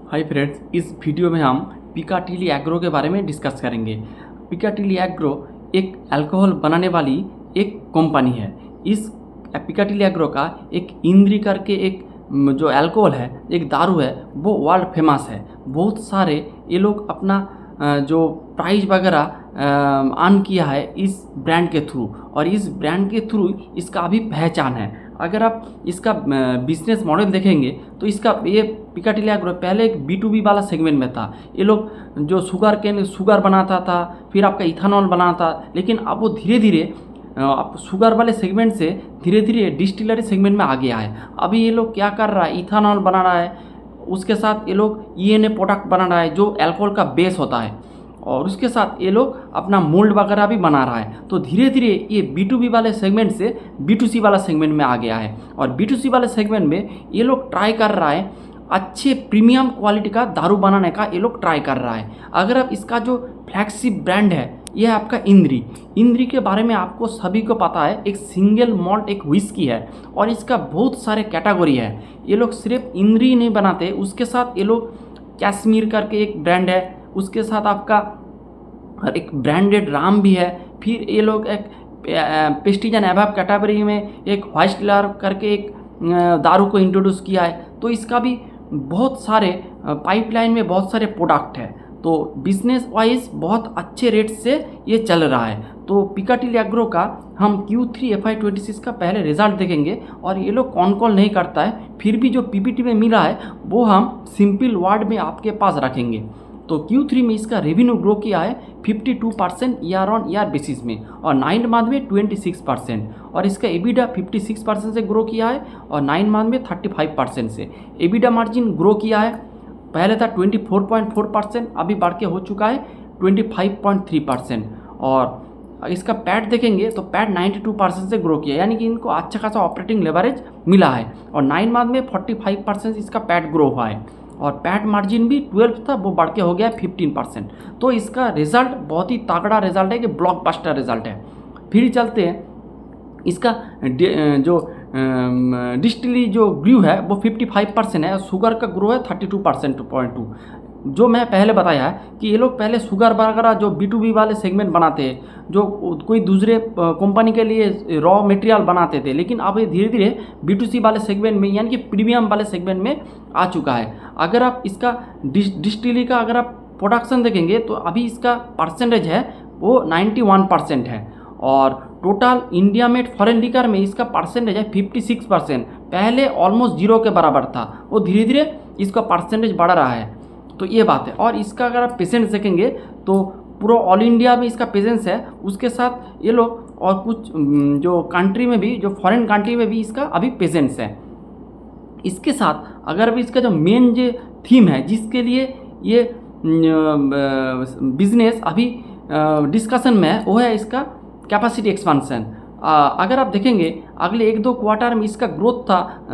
Hi friends, इस video में हम पिकाटिली एग्रो के बारे में डिस्कस करेंगे। पिकाटिली एग्रो एक अल्कोहल बनाने वाली एक कंपनी है। इस पिकाटिली एग्रो का एक इंद्री करके एक जो अल्कोहल है, एक दारू है, वो वर्ल्ड फेमस है। बहुत सारे ये लोग अपना जो प्राइज वगैरह अर्न किया है इस ब्रांड के थ्रू, और इस ब्रांड के थ्रू इसका अभी पहचान है। अगर आप इसका बिजनेस मॉडल देखेंगे तो इसका ये पिकाटिली एग्रो पहले एक B2B वाला सेगमेंट में था। ये लोग जो शुगर बनाता था, फिर आपका इथानॉल बनाता, लेकिन अब वो धीरे धीरे आप शुगर वाले सेगमेंट से धीरे धीरे डिस्टिलरी सेगमेंट में आ गया है। अभी ये लोग क्या कर रहा है, इथानॉल बना रहा है, उसके साथ ये लोग ENA प्रोडक्ट बना रहा है जो अल्कोहल का बेस होता है, और उसके साथ ये लोग अपना मोल्ड वगैरह भी बना रहा है। तो धीरे धीरे ये B2B वाले सेगमेंट से B2C वाला सेगमेंट में आ गया है, और B2C वाले सेगमेंट में ये लोग ट्राई कर रहा है अच्छे प्रीमियम क्वालिटी का दारू बनाने का ये लोग ट्राई कर रहा है। अगर आप इसका जो फ्लैगशिप ब्रांड है ये है आपका इंद्री के बारे में आपको सभी को पता है। एक सिंगल मॉल्ट एक व्हिस्की है, और इसका बहुत सारे कैटेगरी है। ये लोग सिर्फ इंद्री नहीं बनाते, उसके साथ ये लोग कश्मीर करके एक ब्रांड है, उसके साथ आपका एक ब्रांडेड राम भी है। फिर ये लोग एक प्रेस्टीज एंड अबव कैटेगरी में एक व्हाइटलर करके एक दारू को इंट्रोड्यूस किया है। तो इसका भी बहुत सारे पाइपलाइन में बहुत सारे प्रोडक्ट है। तो बिजनेस वाइज बहुत अच्छे रेट से ये चल रहा है। तो पिकाटिली एग्रो का हम Q3 FY26 का पहले रिजल्ट देखेंगे, और ये लोग कौन कॉल नहीं करता है, फिर भी जो PPT में मिला है वो हम सिंपल वर्ड में आपके पास रखेंगे। तो Q3 में इसका रेवेन्यू ग्रो किया है 52% ईयर ऑन ईयर बेसिस में, और 9 मंथ में 26%, और इसका EBITDA 56% से ग्रो किया है, और 9 मंथ में 35% से EBITDA मार्जिन ग्रो किया है। पहले था 24.4%, अभी बढ़ के हो चुका है 25.3%, और इसका पैट देखेंगे तो पैट 92% से ग्रो किया, यानी कि इनको अच्छा खासा ऑपरेटिंग लेवरेज मिला है, और 9 मंथ में 45% इसका पैट ग्रो हुआ है, और पैट मार्जिन भी 12 था, वो बढ़ के हो गया 15%। तो इसका रिजल्ट बहुत ही तगड़ा रिजल्ट है कि ब्लॉकबस्टर रिजल्ट है। फिर चलते हैं, इसका जो डिस्टिली जो ग्रू है वो 55% है, शुगर का ग्रो है 32.2%। जो मैं पहले बताया है कि ये लोग पहले शुगर वगैरह जो B2B वाले सेगमेंट बनाते हैं, जो कोई दूसरे कंपनी के लिए रॉ मटेरियल बनाते थे, लेकिन अब ये धीरे धीरे B2C वाले सेगमेंट में यानी कि प्रीमियम वाले सेगमेंट में आ चुका है। अगर आप इसका डिस्टिली का अगर आप प्रोडक्शन देखेंगे तो अभी इसका परसेंटेज है वो 91% है, और total India made foreign liquor में इसका परसेंटेज है 56%। पहले ऑलमोस्ट जीरो के बराबर था, वो धीरे धीरे इसका परसेंटेज बढ़ रहा है। तो ये बात है। और इसका अगर आप पेशेंस देखेंगे तो पूरा ऑल इंडिया में इसका प्रेजेंस है, उसके साथ ये लोग और कुछ जो कंट्री में भी, जो फॉरेन कंट्री में भी इसका अभी प्रेजेंस है। इसके साथ अगर अभी इसका जो मेन जो थीम है जिसके लिए ये बिजनेस अभी डिस्कशन में है, वो है इसका कैपेसिटी एक्सपांसन। अगर आप देखेंगे अगले 1-2 क्वार्टर में इसका ग्रोथ था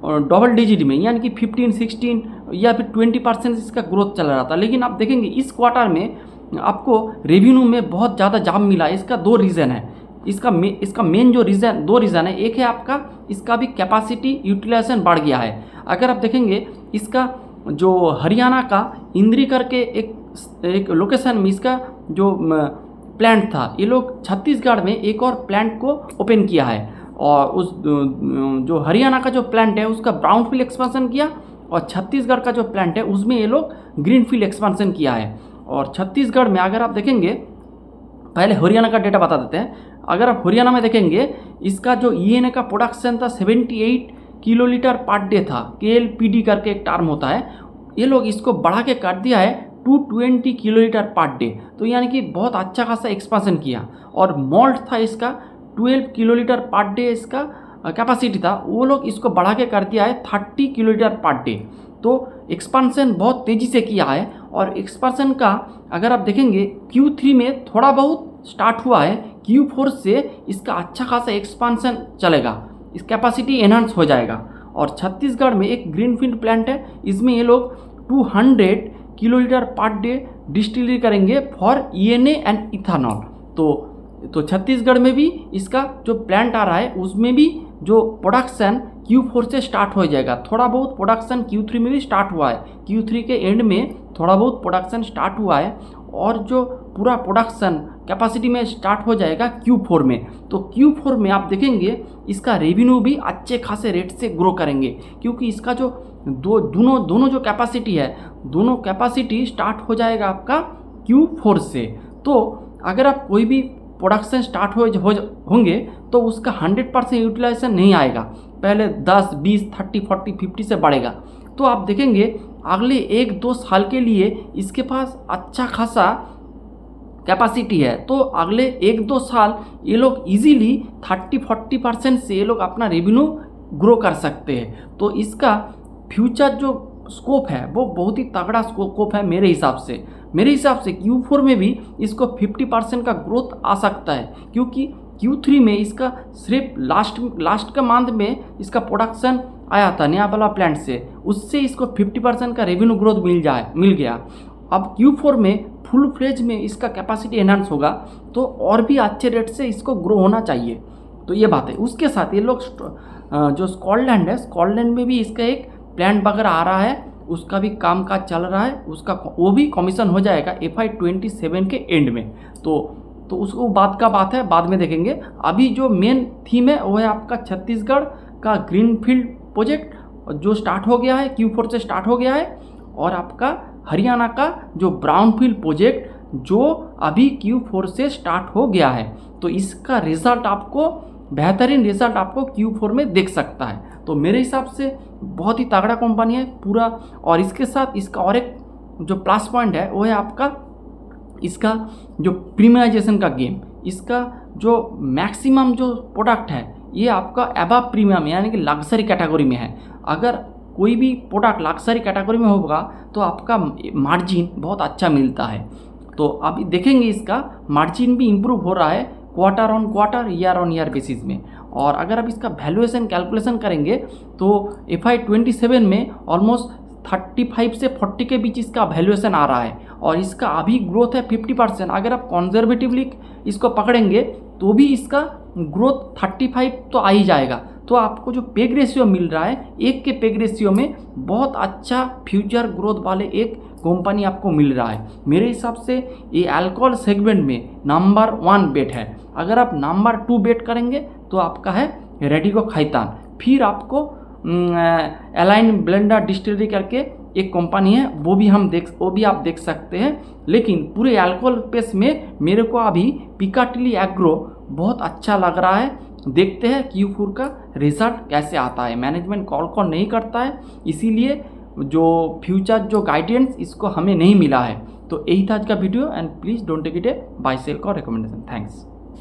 डबल डिजिट में, यानी कि 15, 16 या फिर 20% इसका ग्रोथ चल रहा था। लेकिन आप देखेंगे इस क्वार्टर में आपको रेवेन्यू में बहुत ज़्यादा जाम मिला। इसका 2 रीज़न है। इसका मेन जो रीज़न 2 रीज़न है। एक है आपका इसका भी कैपेसिटी यूटिलाइजेशन बढ़ गया है। अगर आप देखेंगे इसका जो हरियाणा का इंद्री करके एक लोकेशन में इसका जो प्लांट था, ये लोग छत्तीसगढ़ में एक और प्लांट को ओपन किया है, और उस जो हरियाणा का जो प्लांट है उसका ब्राउन फील्ड एक्सपेंशन किया, और छत्तीसगढ़ का जो प्लांट है उसमें ये लोग ग्रीन फील्ड एक्सपेंशन किया है। और छत्तीसगढ़ में अगर आप देखेंगे, पहले हरियाणा का डेटा बता देते हैं। अगर आप हरियाणा में देखेंगे इसका जो ENA का प्रोडक्शन था 78 किलोलीटर पर डे था, KLPD करके एक टर्म होता है। ये लोग इसको बढ़ा के कर दिया है 220 किलोलीटर पर डे, तो यानी कि बहुत अच्छा खासा एक्सपेंशन किया। और मॉल्ट था इसका 12 किलोलीटर पर डे इसका कैपेसिटी था, वो लोग इसको बढ़ा के कर दिया है 30 किलोलीटर पर डे। तो एक्सपेंशन बहुत तेज़ी से किया है। और एक्सपेंशन का अगर आप देखेंगे Q3 में थोड़ा बहुत स्टार्ट हुआ है, Q4 से इसका अच्छा खासा एक्सपेंशन चलेगा, इस कैपेसिटी एनहांस हो जाएगा। और छत्तीसगढ़ में एक ग्रीनफील्ड प्लांट है, इसमें ये लोग 200 किलोलीटर पर डे डिस्टिलरी करेंगे फॉर ENA एंड इथानॉल। तो छत्तीसगढ़ में भी इसका जो प्लांट आ रहा है उसमें भी जो प्रोडक्शन Q4 से स्टार्ट हो जाएगा। थोड़ा बहुत प्रोडक्शन Q3 में भी स्टार्ट हुआ है, Q3 के एंड में थोड़ा बहुत प्रोडक्शन स्टार्ट हुआ है और जो पूरा प्रोडक्शन कैपेसिटी में स्टार्ट हो जाएगा Q4 में। तो Q4 में आप देखेंगे इसका रेवेन्यू भी अच्छे खासे रेट से ग्रो करेंगे, क्योंकि इसका जो दोनों जो कैपेसिटी है, दोनों कैपेसिटी स्टार्ट हो जाएगा आपका Q4 से। तो अगर आप कोई भी प्रोडक्शन स्टार्ट होंगे तो उसका 100% यूटिलाइजेशन नहीं आएगा, पहले 10, 20, 30, 40, 50 से बढ़ेगा। तो आप देखेंगे अगले 1-2 साल के लिए इसके पास अच्छा खासा कैपेसिटी है। तो अगले 1-2 साल ये लोग इजीली 30-40% से ये लोग अपना रेवेन्यू ग्रो कर सकते हैं। तो इसका फ्यूचर जो स्कोप है वो बहुत ही तगड़ा स्कोप है मेरे हिसाब से। Q4 में भी इसको 50% का ग्रोथ आ सकता है, क्योंकि Q3 में इसका सिर्फ लास्ट का मंथ में इसका प्रोडक्शन आया था नया वाला प्लांट से, उससे इसको 50% का रेवेन्यू ग्रोथ मिल गया। अब Q4 में फुल फ्लेज में इसका कैपेसिटी एनहांस होगा तो और भी अच्छे रेट से इसको ग्रो होना चाहिए। तो ये बात है। उसके साथ ये लोग जो स्कॉटलैंड है, स्कॉटलैंड में भी इसका एक प्लांट वगैरह आ रहा है, उसका भी काम काज चल रहा है, उसका वो भी कमीशन हो जाएगा FY27 के एंड में। तो उसको बात है, बाद में देखेंगे। अभी जो मेन थीम है वो है आपका छत्तीसगढ़ का ग्रीनफील्ड प्रोजेक्ट जो स्टार्ट हो गया है, Q4 से स्टार्ट हो गया है, और आपका हरियाणा का जो ब्राउनफील्ड प्रोजेक्ट जो अभी Q4 से स्टार्ट हो गया है। तो इसका रिजल्ट आपको बेहतरीन रिजल्ट आपको Q4 में देख सकता है। तो मेरे हिसाब से बहुत ही तगड़ा कंपनी है पूरा। और इसके साथ इसका और एक जो प्लस पॉइंट है वो है आपका इसका जो प्रीमियमाइजेशन का गेम। इसका जो मैक्सिमम जो प्रोडक्ट है ये आपका अबव प्रीमियम यानी कि लग्जरी कैटेगरी में है। अगर कोई भी प्रोडक्ट लग्जरी कैटेगरी में होगा तो आपका मार्जिन बहुत अच्छा मिलता है। तो अभी देखेंगे इसका मार्जिन भी इम्प्रूव हो रहा है quarter on quarter, year on year basis में। और अगर आप इसका वैल्यूएशन कैलकुलेशन करेंगे तो FY27 में ऑलमोस्ट 35 से 40 के बीच इसका वैल्यूएशन आ रहा है, और इसका अभी ग्रोथ है 50%। अगर आप कंजर्वेटिवली इसको पकड़ेंगे तो भी इसका ग्रोथ 35 तो आ ही जाएगा। तो आपको जो पेग रेशियो मिल रहा है, एक के पेग रेशियो में बहुत अच्छा फ्यूचर ग्रोथ वाले एक कंपनी आपको मिल रहा है। मेरे हिसाब से ये अल्कोहल सेगमेंट में नंबर 1 बेट है। अगर आप नंबर 2 बेट करेंगे तो आपका है रेडिको खैतान, फिर आपको अलाइन ब्लेंडर डिस्टिलरी करके एक कंपनी है, वो भी आप देख सकते हैं। लेकिन पूरे अल्कोहल स्पेस में मेरे को अभी पिकाटिली एग्रो बहुत अच्छा लग रहा है। देखते हैं Q4 का रिजल्ट कैसे आता है। मैनेजमेंट कॉल नहीं करता है, इसीलिए जो फ्यूचर जो गाइडेंस इसको हमें नहीं मिला है। तो यही था आज का video, and please don't take it a by sell का रिकमेंडेशन। थैंक्स।